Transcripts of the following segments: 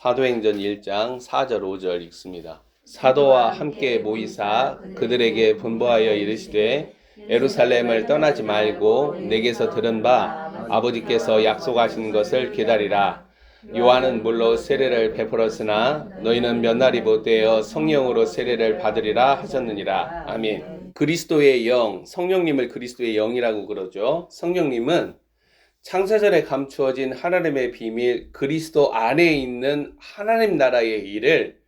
사도행전 1장 4절 5절 읽습니다. 사도와 함께 모이사 그들에게 분부하여 이르시되 예루살렘을 떠나지 말고 내게서 들은 바 아버지께서 약속하신 것을 기다리라. 요한은 물로 세례를 베풀었으나 너희는 몇 날이 못되어 성령으로 세례를 받으리라 하셨느니라. 아멘. 그리스도의 영, 성령님을 그리스도의 영이라고 그러죠. 성령님은 창세전에 감추어진 하나님의 비밀, 그리스도 안에 있는 하나님 나라의 일을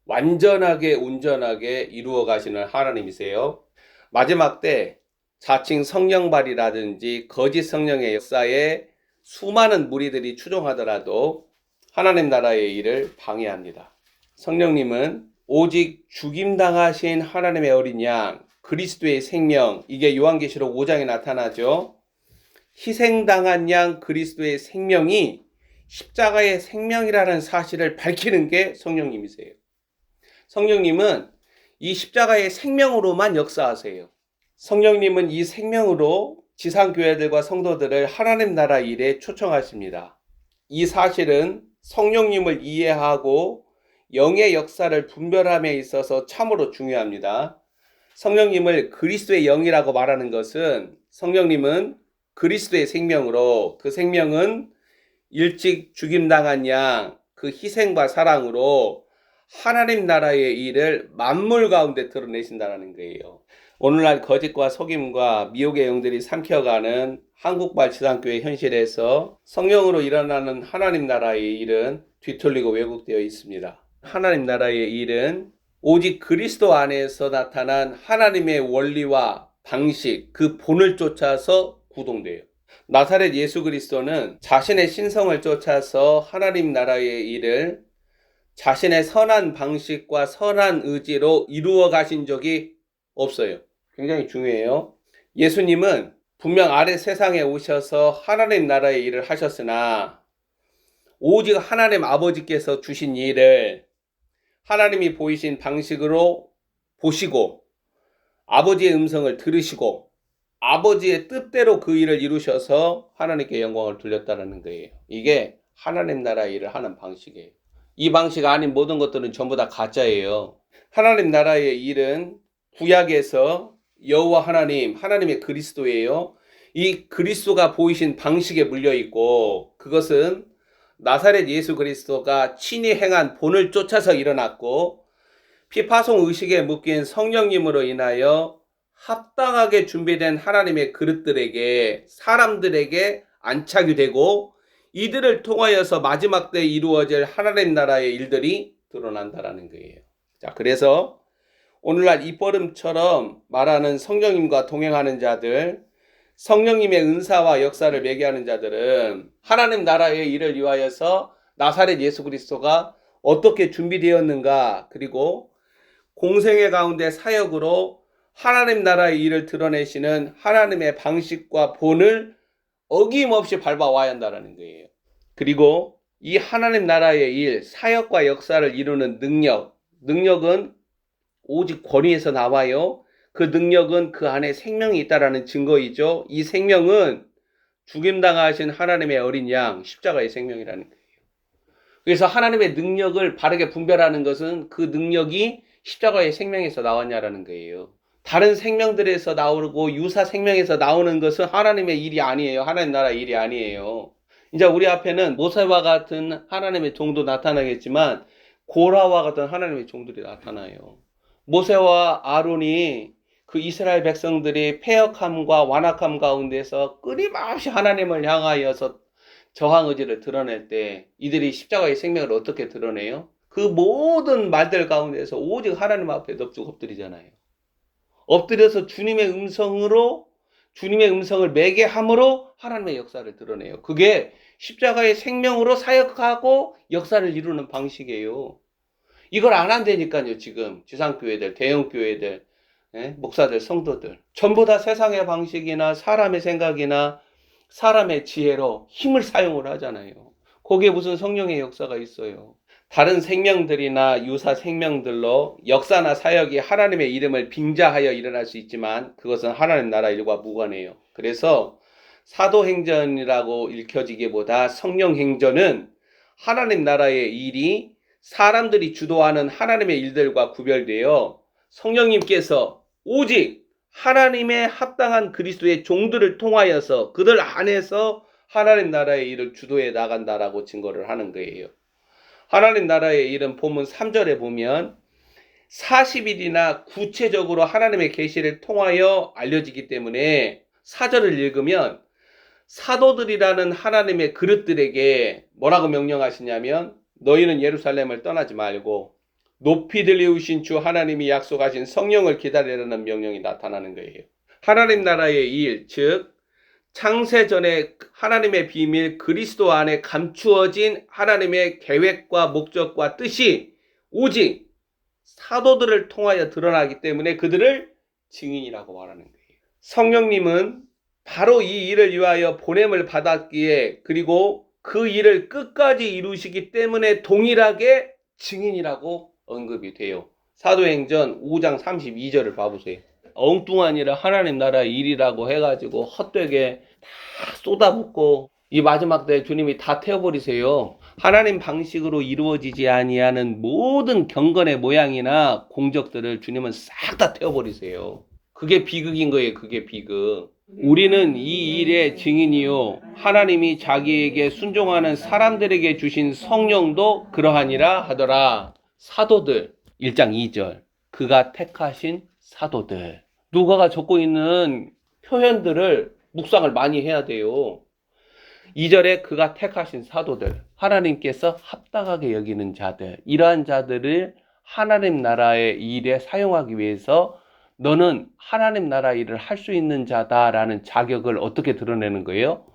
완전하게 온전하게 이루어 가시는 하나님이세요. 마지막 때 자칭 성령발이라든지 거짓 성령의 역사에 수많은 무리들이 추종하더라도 하나님 나라의 일을 방해합니다. 성령님은 오직 죽임당하신 하나님의 어린 양, 그리스도의 생명, 이게 요한계시록 5장에 나타나죠. 희생당한 양 그리스도의 생명이 십자가의 생명이라는 사실을 밝히는 게 성령님이세요. 성령님은 이 십자가의 생명으로만 역사하세요. 성령님은 이 생명으로 지상교회들과 성도들을 하나님 나라 일에 초청하십니다. 이 사실은 성령님을 이해하고 영의 역사를 분별함에 있어서 참으로 중요합니다. 성령님을 그리스도의 영이라고 말하는 것은 성령님은 그리스도의 생명으로, 그 생명은 일찍 죽임당한 양, 그 희생과 사랑으로 하나님 나라의 일을 만물 가운데 드러내신다는 거예요. 오늘날 거짓과 속임과 미혹의 영들이 삼켜가는 한국발 지상교회 현실에서 성령으로 일어나는 하나님 나라의 일은 뒤틀리고 왜곡되어 있습니다. 하나님 나라의 일은 오직 그리스도 안에서 나타난 하나님의 원리와 방식, 그 본을 쫓아서 구동돼요. 나사렛 예수 그리스도는 자신의 신성을 쫓아서 하나님 나라의 일을 자신의 선한 방식과 선한 의지로 이루어 가신 적이 없어요. 굉장히 중요해요. 예수님은 분명 아래 세상에 오셔서 하나님 나라의 일을 하셨으나 오직 하나님 아버지께서 주신 일을 하나님이 보이신 방식으로 보시고 아버지의 음성을 들으시고 아버지의 뜻대로 그 일을 이루셔서 하나님께 영광을 돌렸다는 거예요. 이게 하나님 나라 일을 하는 방식이에요. 이 방식 아닌 모든 것들은 전부 다 가짜예요. 하나님 나라의 일은 구약에서 여호와 하나님, 하나님의 그리스도예요. 이 그리스도가 보이신 방식에 물려있고 그것은 나사렛 예수 그리스도가 친히 행한 본을 쫓아서 일어났고 피파송 의식에 묶인 성령님으로 인하여 합당하게 준비된 하나님의 그릇들에게 사람들에게 안착이 되고 이들을 통하여서 마지막 때 이루어질 하나님 나라의 일들이 드러난다라는 거예요. 자, 그래서 오늘날 입버름처럼 말하는 성령님과 동행하는 자들, 성령님의 은사와 역사를 매개하는 자들은 하나님 나라의 일을 위하여서 나사렛 예수 그리스도가 어떻게 준비되었는가, 그리고 공생애 가운데 사역으로 하나님 나라의 일을 드러내시는 하나님의 방식과 본을 어김없이 밟아와야 한다는 거예요. 그리고 이 하나님 나라의 일, 사역과 역사를 이루는 능력은 오직 권위에서 나와요. 그 능력은 그 안에 생명이 있다라는 증거이죠. 이 생명은 죽임당하신 하나님의 어린 양, 십자가의 생명이라는 거예요. 그래서 하나님의 능력을 바르게 분별하는 것은 그 능력이 십자가의 생명에서 나왔냐라는 거예요. 다른 생명들에서 나오고 유사 생명에서 나오는 것은 하나님의 일이 아니에요. 하나님 나라의 일이 아니에요. 이제 우리 앞에는 모세와 같은 하나님의 종도 나타나겠지만 고라와 같은 하나님의 종들이 나타나요. 모세와 아론이 그 이스라엘 백성들이 패역함과 완악함 가운데서 끊임없이 하나님을 향하여서 저항 의지를 드러낼 때 이들이 십자가의 생명을 어떻게 드러내요? 그 모든 말들 가운데서 오직 하나님 앞에 넙죽 엎드리잖아요. 엎드려서 주님의 음성을 매개함으로 하나님의 역사를 드러내요. 그게 십자가의 생명으로 사역하고 역사를 이루는 방식이에요. 이걸 안 한다니까요. 지금 지상교회들, 대형교회들, 목사들, 성도들 전부 다 세상의 방식이나 사람의 생각이나 사람의 지혜로 힘을 사용을 하잖아요. 거기에 무슨 성령의 역사가 있어요. 다른 생명들이나 유사 생명들로 역사나 사역이 하나님의 이름을 빙자하여 일어날 수 있지만 그것은 하나님 나라 일과 무관해요. 그래서 사도행전이라고 읽혀지기보다 성령행전은 하나님 나라의 일이 사람들이 주도하는 하나님의 일들과 구별되어 성령님께서 오직 하나님의 합당한 그리스도의 종들을 통하여서 그들 안에서 하나님 나라의 일을 주도해 나간다라고 증거를 하는 거예요. 하나님 나라의 일은 본문 3절에 보면 40일이나 구체적으로 하나님의 계시를 통하여 알려지기 때문에 4절을 읽으면 사도들이라는 하나님의 그릇들에게 뭐라고 명령하시냐면 너희는 예루살렘을 떠나지 말고 높이 들리우신 주 하나님이 약속하신 성령을 기다리라는 명령이 나타나는 거예요. 하나님 나라의 일, 즉 창세전에 하나님의 비밀 그리스도 안에 감추어진 하나님의 계획과 목적과 뜻이 오직 사도들을 통하여 드러나기 때문에 그들을 증인이라고 말하는 거예요. 성령님은 바로 이 일을 위하여 보냄을 받았기에 그리고 그 일을 끝까지 이루시기 때문에 동일하게 증인이라고 언급이 돼요. 사도행전 5장 32절을 봐보세요. 엉뚱한 일을 하나님 나라의 일이라고 해가지고 헛되게 다 쏟아붓고 이 마지막 때 주님이 다 태워버리세요. 하나님 방식으로 이루어지지 아니하는 모든 경건의 모양이나 공적들을 주님은 싹 다 태워버리세요. 그게 비극인 거예요. 그게 비극. 우리는 이 일의 증인이요 하나님이 자기에게 순종하는 사람들에게 주신 성령도 그러하니라 하더라. 사도들 1장 2절 그가 택하신 사도들. 누가가 적고 있는 표현들을 묵상을 많이 해야 돼요. 2절에 그가 택하신 사도들, 하나님께서 합당하게 여기는 자들, 이러한 자들을 하나님 나라의 일에 사용하기 위해서 너는 하나님 나라 일을 할 수 있는 자다라는 자격을 어떻게 드러내는 거예요?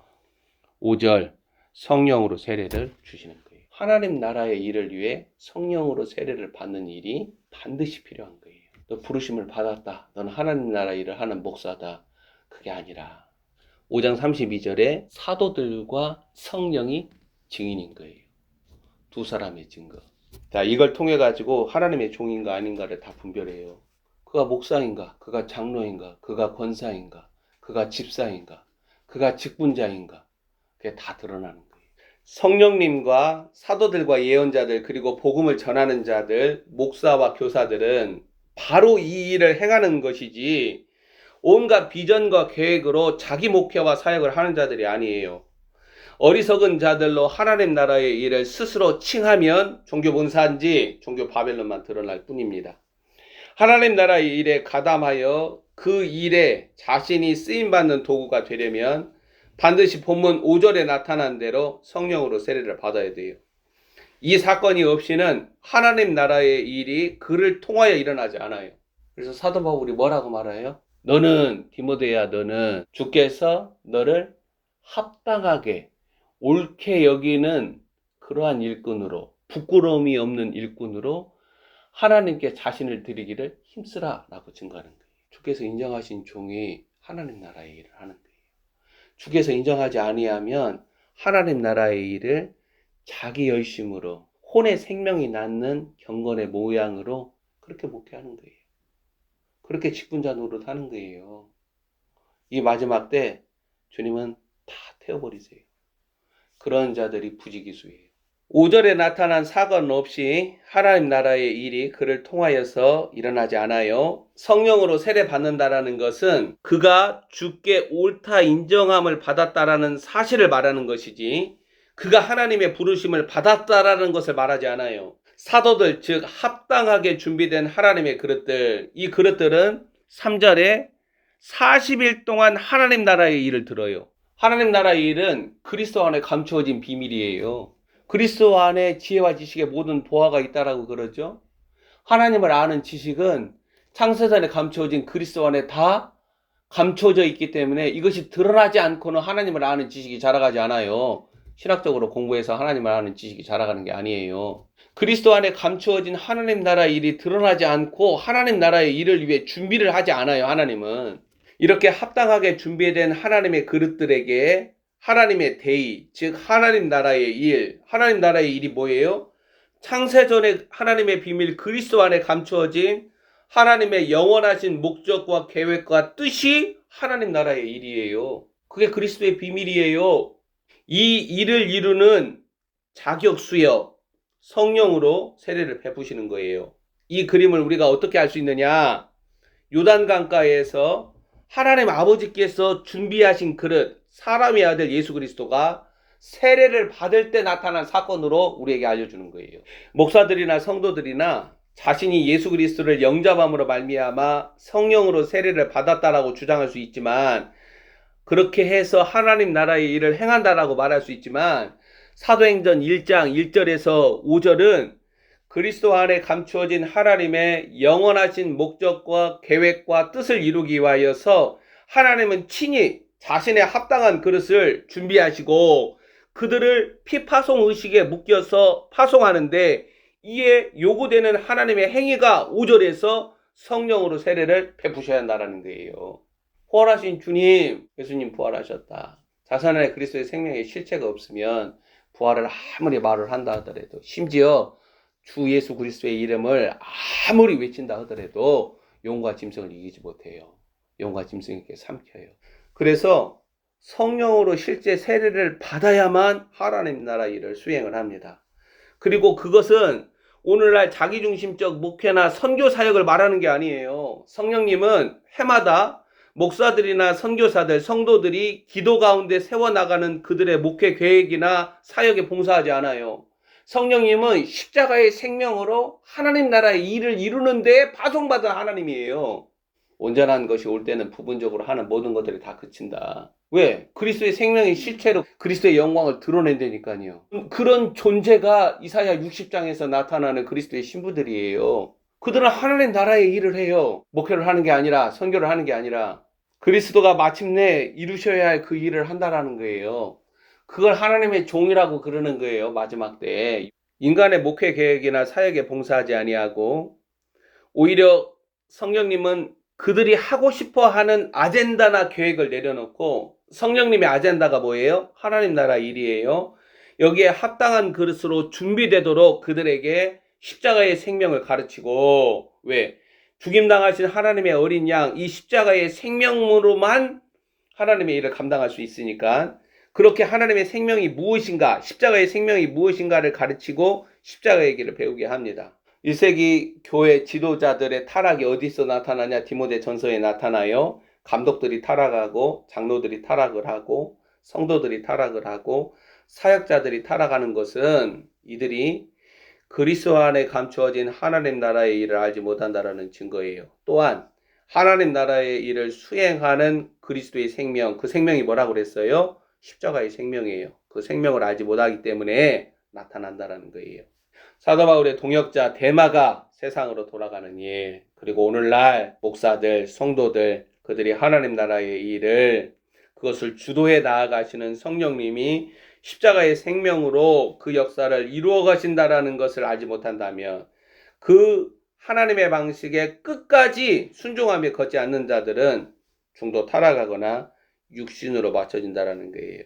5절 성령으로 세례를 주시는 거예요. 하나님 나라의 일을 위해 성령으로 세례를 받는 일이 반드시 필요한 거예요. 너 부르심을 받았다. 너는 하나님 나라 일을 하는 목사다. 그게 아니라 5장 32절에 사도들과 성령이 증인인 거예요. 두 사람의 증거. 자, 이걸 통해 가지고 하나님의 종인가 아닌가를 다 분별해요. 그가 목사인가, 그가 장로인가, 그가 권사인가, 그가 집사인가, 그가 직분자인가, 그게 다 드러나는 거예요. 성령님과 사도들과 예언자들 그리고 복음을 전하는 자들, 목사와 교사들은 바로 이 일을 행하는 것이지 온갖 비전과 계획으로 자기 목회와 사역을 하는 자들이 아니에요. 어리석은 자들로 하나님 나라의 일을 스스로 칭하면 종교 본사인지 종교 바벨론만 드러날 뿐입니다. 하나님 나라의 일에 가담하여 그 일에 자신이 쓰임받는 도구가 되려면 반드시 본문 5절에 나타난 대로 성령으로 세례를 받아야 돼요. 이 사건이 없이는 하나님 나라의 일이 그를 통하여 일어나지 않아요. 그래서 사도 바울이 뭐라고 말해요? 너는 디모데야 너는 주께서 너를 합당하게 옳게 여기는 그러한 일꾼으로 부끄러움이 없는 일꾼으로 하나님께 자신을 드리기를 힘쓰라 라고 증거하는 거예요. 주께서 인정하신 종이 하나님 나라의 일을 하는 거예요. 주께서 인정하지 아니하면 하나님 나라의 일을 자기 열심으로 혼의 생명이 낳는 경건의 모양으로 그렇게 목회하는 거예요. 그렇게 직분자 노릇하는 거예요. 이 마지막 때 주님은 다 태워버리세요. 그런 자들이 부지기수예요. 5절에 나타난 사건 없이 하나님 나라의 일이 그를 통하여서 일어나지 않아요. 성령으로 세례 받는다라는 것은 그가 주께 옳다 인정함을 받았다라는 사실을 말하는 것이지 그가 하나님의 부르심을 받았다라는 것을 말하지 않아요. 사도들 즉 합당하게 준비된 하나님의 그릇들, 이 그릇들은 3절에 40일 동안 하나님 나라의 일을 들어요. 하나님 나라의 일은 그리스도 안에 감추어진 비밀이에요. 그리스도 안에 지혜와 지식의 모든 보화가 있다라고 그러죠. 하나님을 아는 지식은 창세전에 감추어진 그리스도 안에 다 감춰져 있기 때문에 이것이 드러나지 않고는 하나님을 아는 지식이 자라가지 않아요. 신학적으로 공부해서 하나님을 아는 지식이 자라가는 게 아니에요. 그리스도 안에 감추어진 하나님 나라의 일이 드러나지 않고 하나님 나라의 일을 위해 준비를 하지 않아요. 하나님은 이렇게 합당하게 준비된 하나님의 그릇들에게 하나님의 대의, 즉 하나님 나라의 일, 하나님 나라의 일이 뭐예요? 창세전에 하나님의 비밀 그리스도 안에 감추어진 하나님의 영원하신 목적과 계획과 뜻이 하나님 나라의 일이에요. 그게 그리스도의 비밀이에요. 이 일을 이루는 자격 수여 성령으로 세례를 베푸시는 거예요. 이 그림을 우리가 어떻게 알 수 있느냐? 요단강가에서 하나님 아버지께서 준비하신 그릇, 사람의 아들 예수 그리스도가 세례를 받을 때 나타난 사건으로 우리에게 알려주는 거예요. 목사들이나 성도들이나 자신이 예수 그리스도를 영접함으로 말미암아 성령으로 세례를 받았다라고 주장할 수 있지만, 그렇게 해서 하나님 나라의 일을 행한다라고 말할 수 있지만, 사도행전 1장 1절에서 5절은 그리스도 안에 감추어진 하나님의 영원하신 목적과 계획과 뜻을 이루기 위하여서 하나님은 친히 자신의 합당한 그릇을 준비하시고 그들을 피파송 의식에 묶여서 파송하는데, 이에 요구되는 하나님의 행위가 5절에서 성령으로 세례를 베푸셔야 한다는 거예요. 부활하신 주님, 예수님 부활하셨다. 자신 안에 그리스도의 생명의 실체가 없으면 부활을 아무리 말을 한다 하더라도, 심지어 주 예수 그리스도의 이름을 아무리 외친다 하더라도 용과 짐승을 이기지 못해요. 용과 짐승에게 삼켜요. 그래서 성령으로 실제 세례를 받아야만 하나님 나라 일을 수행을 합니다. 그리고 그것은 오늘날 자기중심적 목회나 선교 사역을 말하는 게 아니에요. 성령님은 해마다 목사들이나 선교사들, 성도들이 기도 가운데 세워나가는 그들의 목회 계획이나 사역에 봉사하지 않아요. 성령님은 십자가의 생명으로 하나님 나라의 일을 이루는 데 파송받은 하나님이에요. 온전한 것이 올 때는 부분적으로 하는 모든 것들이 다 그친다. 왜? 그리스도의 생명의 실체로 그리스도의 영광을 드러낸다니까요. 그런 존재가 이사야 60장에서 나타나는 그리스도의 신부들이에요. 그들은 하나님 나라의 일을 해요. 목회를 하는 게 아니라, 선교를 하는 게 아니라 그리스도가 마침내 이루셔야 할 그 일을 한다라는 거예요. 그걸 하나님의 종이라고 그러는 거예요. 마지막 때 인간의 목회 계획이나 사역에 봉사하지 아니하고, 오히려 성령님은 그들이 하고 싶어하는 아젠다나 계획을 내려놓고, 성령님의 아젠다가 뭐예요? 하나님 나라 일이에요. 여기에 합당한 그릇으로 준비되도록 그들에게 십자가의 생명을 가르치고, 왜? 죽임당하신 하나님의 어린 양, 이 십자가의 생명으로만 하나님의 일을 감당할 수 있으니까, 그렇게 하나님의 생명이 무엇인가, 십자가의 생명이 무엇인가를 가르치고 십자가의 길을 배우게 합니다. 1세기 교회 지도자들의 타락이 어디서 나타나냐? 디모데 전서에 나타나요. 감독들이 타락하고, 장로들이 타락을 하고, 성도들이 타락을 하고, 사역자들이 타락하는 것은 이들이 그리스도 안에 감추어진 하나님 나라의 일을 알지 못한다라는 증거예요. 또한 하나님 나라의 일을 수행하는 그리스도의 생명, 그 생명이 뭐라고 그랬어요? 십자가의 생명이에요. 그 생명을 알지 못하기 때문에 나타난다라는 거예요. 사도 바울의 동역자 데마가 세상으로 돌아가는 일, 그리고 오늘날 목사들, 성도들, 그들이 하나님 나라의 일을, 그것을 주도해 나아가시는 성령님이 십자가의 생명으로 그 역사를 이루어 가신다라는 것을 알지 못한다면, 그 하나님의 방식에 끝까지 순종하며 걷지 않는 자들은 중도 타락하거나 육신으로 맞춰진다라는 거예요.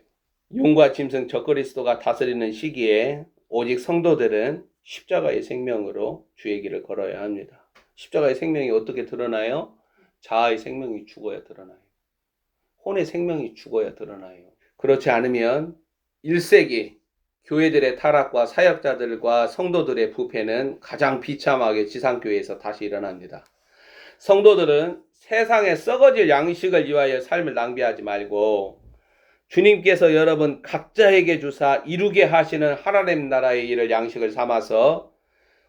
용과 짐승 적그리스도가 다스리는 시기에 오직 성도들은 십자가의 생명으로 주의 길을 걸어야 합니다. 십자가의 생명이 어떻게 드러나요? 자아의 생명이 죽어야 드러나요. 혼의 생명이 죽어야 드러나요. 그렇지 않으면 1세기 교회들의 타락과 사역자들과 성도들의 부패는 가장 비참하게 지상교회에서 다시 일어납니다. 성도들은 세상에 썩어질 양식을 위하여 삶을 낭비하지 말고, 주님께서 여러분 각자에게 주사 이루게 하시는 하나님 나라의 일을 양식을 삼아서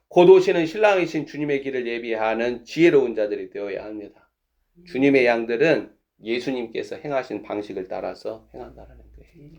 곧 오시는 신랑이신 주님의 길을 예비하는 지혜로운 자들이 되어야 합니다. 주님의 양들은 예수님께서 행하신 방식을 따라서 행한다는 거예요.